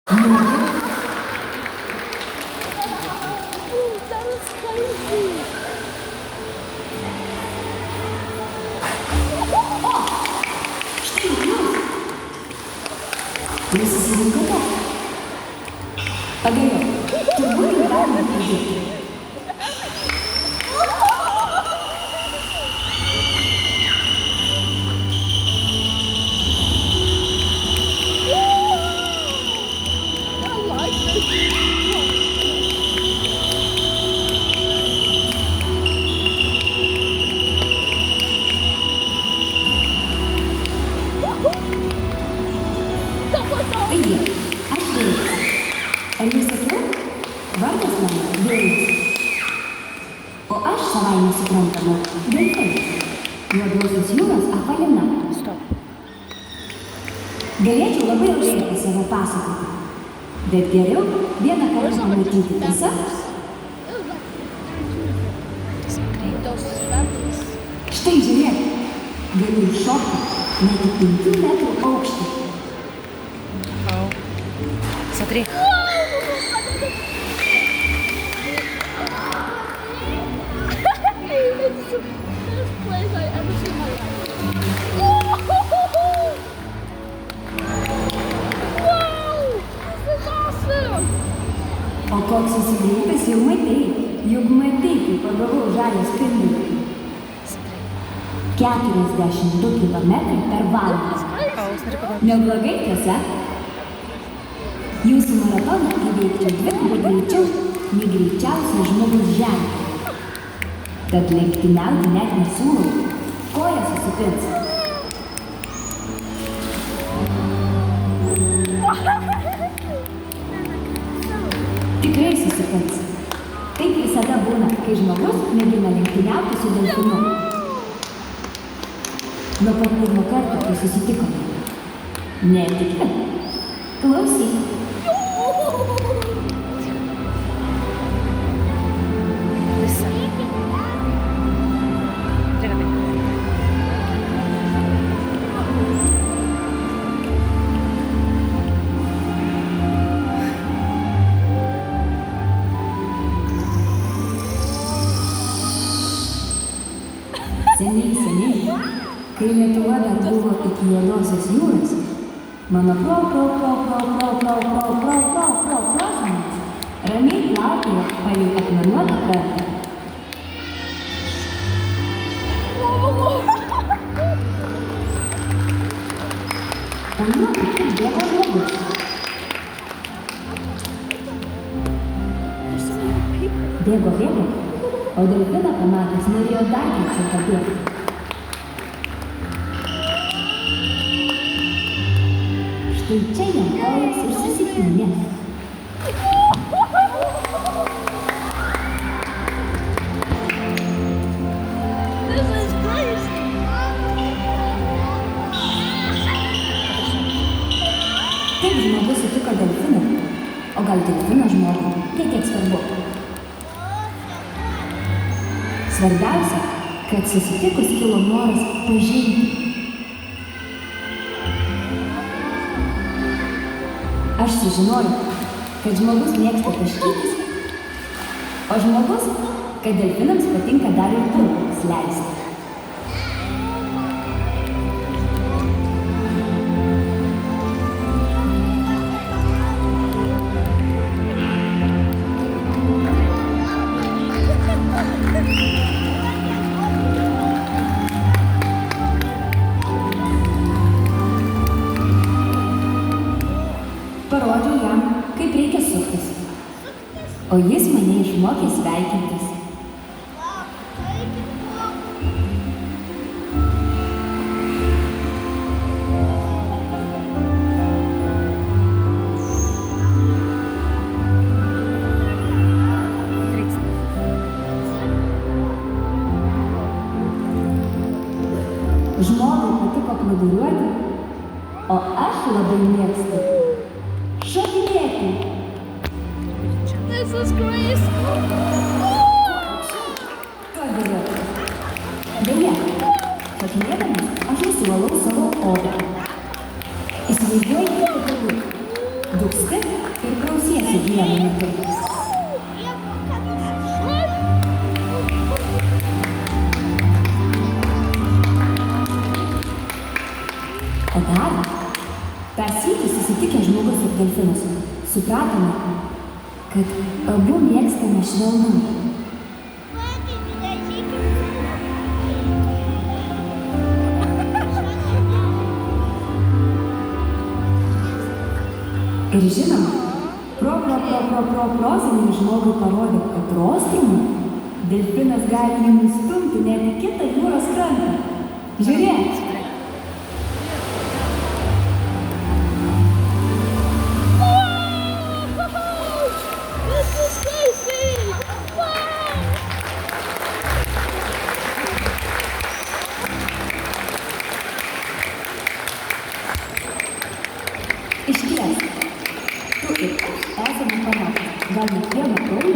That was crazy. Jūs susirinkote? Pagaliau, turbūt jau galime pradėti. I like this. That was awesome. Taigi, aš Vėjas. Ar jūs sakiau? Vardas mano Vėjas. O aš savaime suprantama Delfinas. Juodosios jūros apvalina. Stop. Galėčiau labai ilgai apie save pasakoti. Bet geriau vieną kartą pamatyti tiesą. Those feathers. Štai žiūrėk, galiu iššokti net į 5 metrų aukštį. Смотри. It's the best place I've ever seen in my life. Wow! This is awesome! O koks esi greitas jau matei, juk matei, kai pagavau žalią spindulį. 42 kilometrai per valandą. О, смотри, какой. Neblogai tiesa? Jūsų maratoną įveikčiau dvigubai greičiau, nei greičiausias žmogus žemė. Tad lenktyniauti net nesiūlau, kojas susipins. Tikrai susipins. Taip visada būna, kai žmogus mėgina lenktyniauti su delfinu. Nuo pat pirmo karto, kai susitikome. Netikėt. Klausyk. Лиса. Смотри, Seniai, kai Lietuva dar buvo iki Juodosios jūros, mano prosenelis ramiai plaukiojo palei akmenuotą krantą. O juo kaip tik bėgo žmogus. Bėgo, o delfiną pamatęs norėjo dar greičiau pabėgti. Štai čia jam kojas ir susipynė. This is crazy! Taip žmogus sutiko delfiną, o gal delfinas žmogų, tai tiek svarbu. Svarbiausia, kad susitikus kilo noras pažinti. Aš sužinojau, kad žmogus mėgsta taškytis, o žmogus, kad delfinams patinka dar ir plaukus leisti. Parodžiau jam, kaip reikia suktis, o jis mane išmokė sveikintis. Žmogui patiko plūduriuoti, o aš labai mėgstu šokinėti. This is crazy! Ką geriau? Beje, šokinėdamas aš nusivalau savo odą. Įsivaizduoju, kaip patogu. Dūksti ir klausiesi vienu metu. O dar, tą sykį susitikęs žmogus ir delfinas supratome, kad abu mėgstame švelnumą. Ir žinoma, proziniam žmogui parodė, kad rostrumu delfinas gali jį nustumti net į kitą jūros krantą. Žiūrėk! This is crazy! Wow! Išties, tu ir aš esame panašūs. Gal net vieno kraujo